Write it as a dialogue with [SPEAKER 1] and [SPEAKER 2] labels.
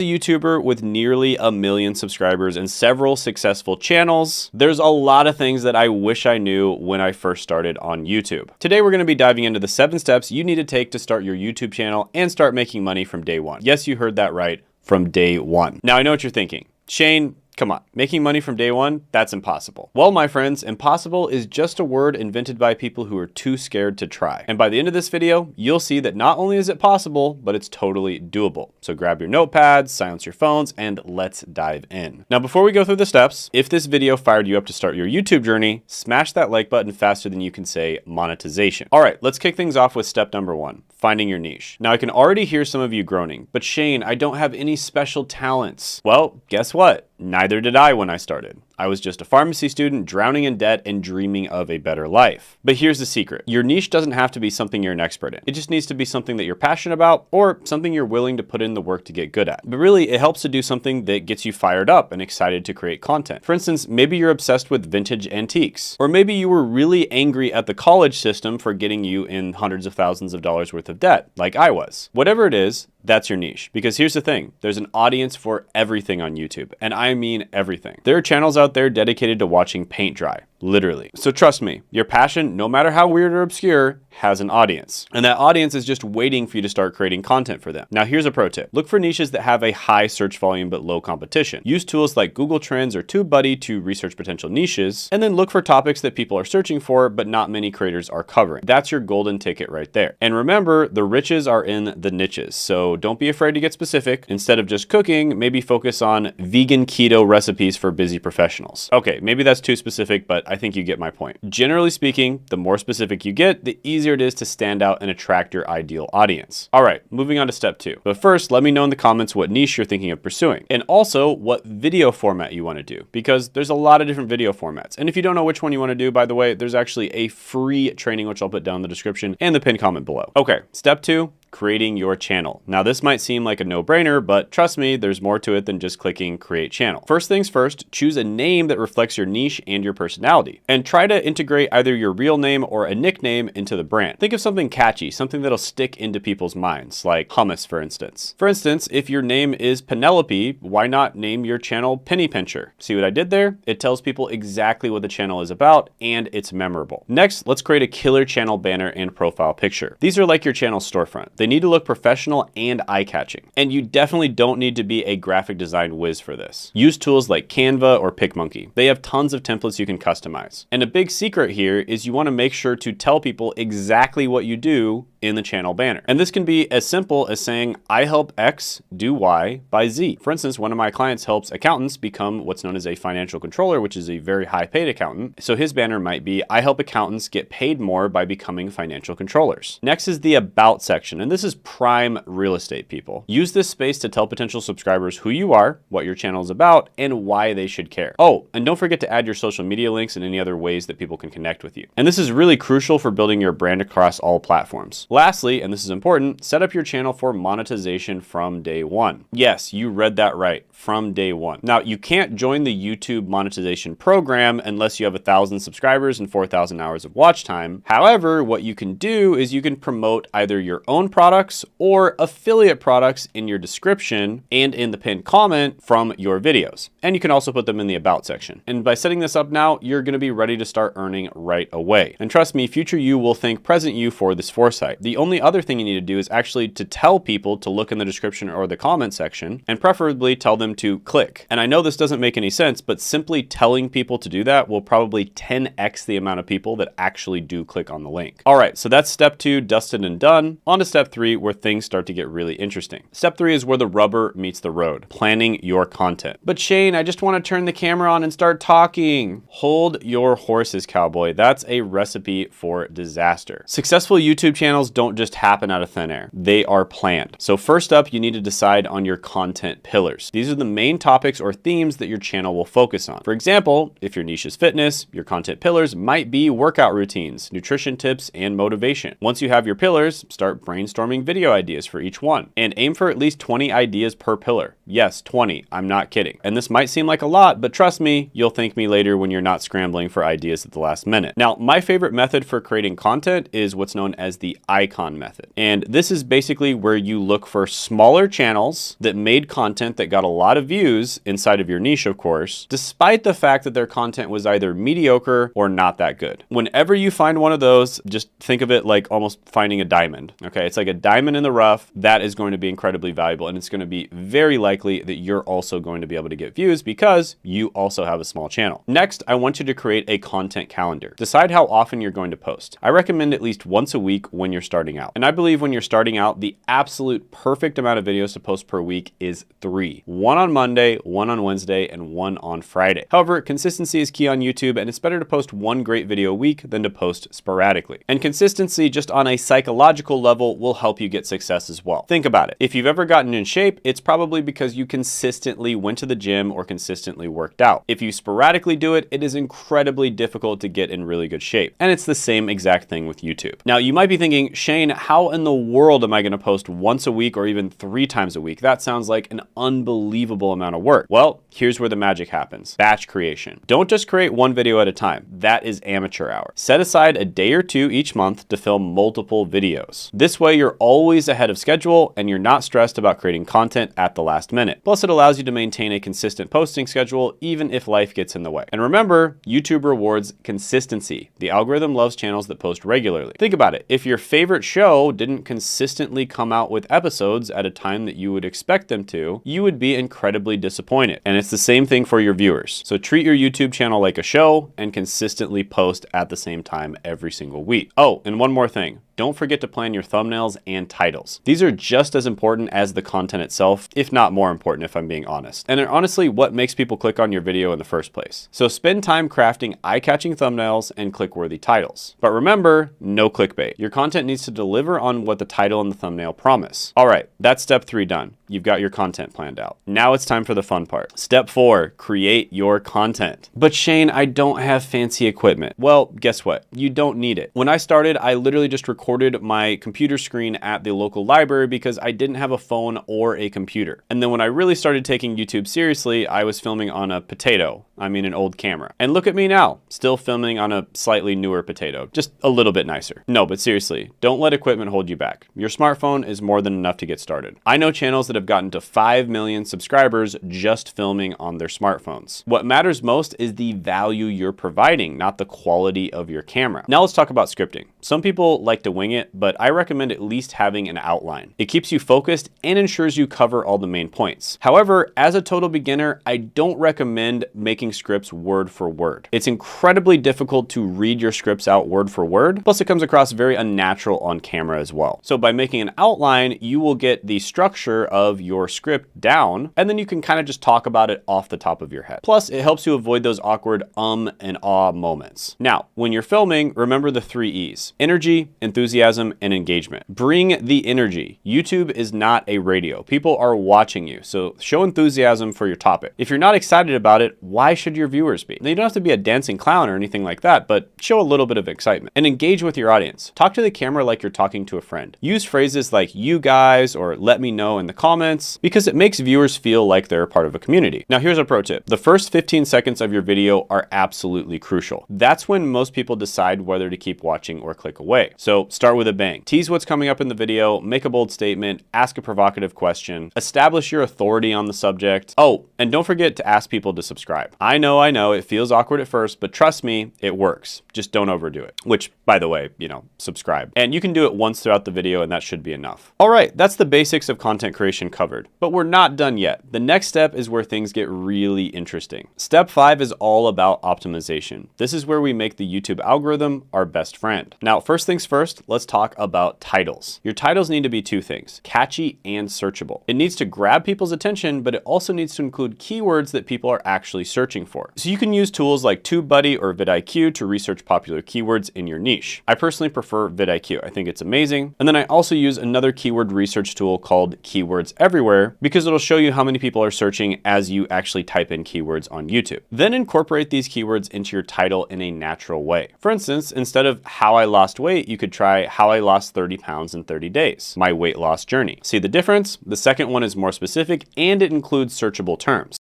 [SPEAKER 1] A YouTuber with nearly 1 million subscribers and several successful channels, there's a lot of things that I wish I knew when I first started on YouTube. Today, we're going to be diving into the 7 steps you need to take to start your YouTube channel and start making money from day one. Yes, you heard that right, from day one. Now, I know what you're thinking. Shane, come on, making money from day one? That's impossible. Well, my friends, impossible is just a word invented by people who are too scared to try. And by the end of this video, you'll see that not only is it possible, but it's totally doable. So grab your notepads, silence your phones, and let's dive in. Now, before we go through the steps, if this video fired you up to start your YouTube journey, smash that like button faster than you can say monetization. All right, let's kick things off with step number 1. Finding your niche. Now, I can already hear some of you groaning, but Shane, I don't have any special talents. Well, guess what? Neither did I when I started. I was just a pharmacy student drowning in debt and dreaming of a better life. But here's the secret. Your niche doesn't have to be something you're an expert in. It just needs to be something that you're passionate about or something you're willing to put in the work to get good at. But really, it helps to do something that gets you fired up and excited to create content. For instance, maybe you're obsessed with vintage antiques, or maybe you were really angry at the college system for getting you in hundreds of thousands of dollars worth of debt, like I was. Whatever it is, that's your niche. Because here's the thing, there's an audience for everything on YouTube, and I mean everything. There are channels out there dedicated to watching paint dry, literally. So trust me, your passion, no matter how weird or obscure, has an audience. And that audience is just waiting for you to start creating content for them. Now here's a pro tip. Look for niches that have a high search volume but low competition. Use tools like Google Trends or TubeBuddy to research potential niches, and then look for topics that people are searching for but not many creators are covering. That's your golden ticket right there. And remember, the riches are in the niches. So don't be afraid to get specific. Instead of just cooking, maybe focus on vegan keto recipes for busy professionals. Okay, maybe that's too specific, but I think you get my point. Generally speaking, the more specific you get, the easier it is to stand out and attract your ideal audience. All right, moving on to step 2. But first, let me know in the comments what niche you're thinking of pursuing, and also what video format you want to do, because there's a lot of different video formats. And if you don't know which one you want to do, by the way, there's actually a free training, which I'll put down in the description and the pinned comment below. Okay, step 2. Creating your channel. Now this might seem like a no-brainer, but trust me, there's more to it than just clicking create channel. First things first, choose a name that reflects your niche and your personality, and try to integrate either your real name or a nickname into the brand. Think of something catchy, something that'll stick into people's minds, like hummus, for instance. For instance, if your name is Penelope, why not name your channel Penny Pincher? See what I did there? It tells people exactly what the channel is about, and it's memorable. Next, let's create a killer channel banner and profile picture. These are like your channel storefront. They need to look professional and eye-catching. And you definitely don't need to be a graphic design whiz for this. Use tools like Canva or PicMonkey. They have tons of templates you can customize. And a big secret here is you want to make sure to tell people exactly what you do in the channel banner. And this can be as simple as saying, I help X do Y by Z. For instance, one of my clients helps accountants become what's known as a financial controller, which is a very high paid accountant. So his banner might be, I help accountants get paid more by becoming financial controllers. Next is the about section. And this is prime real estate, people. Use this space to tell potential subscribers who you are, what your channel is about, and why they should care. Oh, and don't forget to add your social media links and any other ways that people can connect with you. And this is really crucial for building your brand across all platforms. Lastly, and this is important, set up your channel for monetization from day one. Yes, you read that right, from day one. Now, you can't join the YouTube monetization program unless you have 1,000 subscribers and 4,000 hours of watch time. However, what you can do is you can promote either your own products or affiliate products in your description and in the pinned comment from your videos. And you can also put them in the about section. And by setting this up now, you're going to be ready to start earning right away. And trust me, future you will thank present you for this foresight. The only other thing you need to do is actually to tell people to look in the description or the comment section, and preferably tell them to click. And I know this doesn't make any sense, but simply telling people to do that will probably 10x the amount of people that actually do click on the link. All right, so that's step 2, dusted and done. On to step 3, where things start to get really interesting. Step 3 is where the rubber meets the road, planning your content. But Shane, I just want to turn the camera on and start talking. Hold your horses, cowboy. That's a recipe for disaster. Successful YouTube channels don't just happen out of thin air. They are planned. So first up, you need to decide on your content pillars. These are the main topics or themes that your channel will focus on. For example, if your niche is fitness, your content pillars might be workout routines, nutrition tips, and motivation. Once you have your pillars, start brainstorming brainstorming video ideas for each one. And aim for at least 20 ideas per pillar. Yes, 20. I'm not kidding. And this might seem like a lot, but trust me, you'll thank me later when you're not scrambling for ideas at the last minute. Now, my favorite method for creating content is what's known as the icon method. And this is basically where you look for smaller channels that made content that got a lot of views inside of your niche, of course, despite the fact that their content was either mediocre or not that good. Whenever you find one of those, just think of it like almost finding a diamond. Okay, it's like a diamond in the rough. That is going to be incredibly valuable, and it's going to be very likely that you're also going to be able to get views because you also have a small channel. Next, I want you to create a content calendar. Decide how often you're going to post. I recommend at least once a week when you're starting out. And I believe when you're starting out, the absolute perfect amount of videos to post per week is 3. 1 on Monday, 1 on Wednesday, and 1 on Friday. However, consistency is key on YouTube, and it's better to post 1 great video a week than to post sporadically. And consistency just on a psychological level will help you get success as well. Think about it. If you've ever gotten in shape, it's probably because you consistently went to the gym or consistently worked out. If you sporadically do it, it is incredibly difficult to get in really good shape. And it's the same exact thing with YouTube. Now, you might be thinking, Shane, how in the world am I going to post once a week or even 3 times a week? That sounds like an unbelievable amount of work. Well, here's where the magic happens. Batch creation. Don't just create 1 video at a time. That is amateur hour. Set aside a day or 2 each month to film multiple videos. This way, you're always ahead of schedule and you're not stressed about creating content at the last minute. Plus, it allows you to maintain a consistent posting schedule even if life gets in the way. And remember, YouTube rewards consistency. The algorithm loves channels that post regularly. Think about it. If your favorite show didn't consistently come out with episodes at a time that you would expect them to, you would be incredibly disappointed. And it's the same thing for your viewers. So treat your YouTube channel like a show and consistently post at the same time every single week. Oh, and one more thing. Don't forget to plan your thumbnails and titles. These are just as important as the content itself, if not more important if I'm being honest. And they're honestly what makes people click on your video in the first place. So spend time crafting eye-catching thumbnails and click-worthy titles. But remember, no clickbait. Your content needs to deliver on what the title and the thumbnail promise. All right, that's step 3 done. You've got your content planned out. Now it's time for the fun part. Step 4, create your content. But Shane, I don't have fancy equipment. Well, guess what? You don't need it. When I started, I literally just recorded my computer screen at the local library because I didn't have a phone or a computer. And then when I really started taking YouTube seriously, I was filming on a potato. I mean, an old camera. And look at me now, still filming on a slightly newer potato, just a little bit nicer. No, but seriously, don't let equipment hold you back. Your smartphone is more than enough to get started. I know channels that have gotten to 5 million subscribers just filming on their smartphones. What matters most is the value you're providing, not the quality of your camera. Now let's talk about scripting. Some people like to wing it, but I recommend at least having an outline. It keeps you focused and ensures you cover all the main points. However, as a total beginner, I don't recommend making scripts word for word. It's incredibly difficult to read your scripts out word for word, plus it comes across very unnatural on camera as well. So by making an outline, you will get the structure of your script down, and then you can kind of just talk about it off the top of your head. Plus, it helps you avoid those awkward and ah moments. Now, when you're filming, remember the 3 E's: energy, enthusiasm, and engagement. Bring the energy. YouTube is not a radio. People are watching you, so show enthusiasm for your topic. If you're not excited about it, why should your viewers be? Now, you don't have to be a dancing clown or anything like that, but show a little bit of excitement and engage with your audience. Talk to the camera like you're talking to a friend. Use phrases like "you guys" or "let me know" in the comments because it makes viewers feel like they're a part of a community. Now, here's a pro tip. The first 15 seconds of your video are absolutely crucial. That's when most people decide whether to keep watching or click away. So start with a bang. Tease what's coming up in the video, make a bold statement, ask a provocative question, establish your authority on the subject. Oh, and don't forget to ask people to subscribe. I know, it feels awkward at first, but trust me, it works. Just don't overdo it. Which, by the way, subscribe. And you can do it once throughout the video and that should be enough. All right, that's the basics of content creation covered, but we're not done yet. The next step is where things get really interesting. Step 5 is all about optimization. This is where we make the YouTube algorithm our best friend. Now, first things first, let's talk about titles. Your titles need to be 2 things: catchy and searchable. It needs to grab people's attention, but it also needs to include keywords that people are actually searching for. So you can use tools like TubeBuddy or vidIQ to research popular keywords in your niche. I personally prefer vidIQ. I think it's amazing. And then I also use another keyword research tool called Keywords Everywhere because it'll show you how many people are searching as you actually type in keywords on YouTube. Then incorporate these keywords into your title in a natural way. For instance, instead of "how I lost weight," you could try try how I lost 30 pounds in 30 days, my weight loss journey. See the difference? The second one is more specific and it includes searchable terms.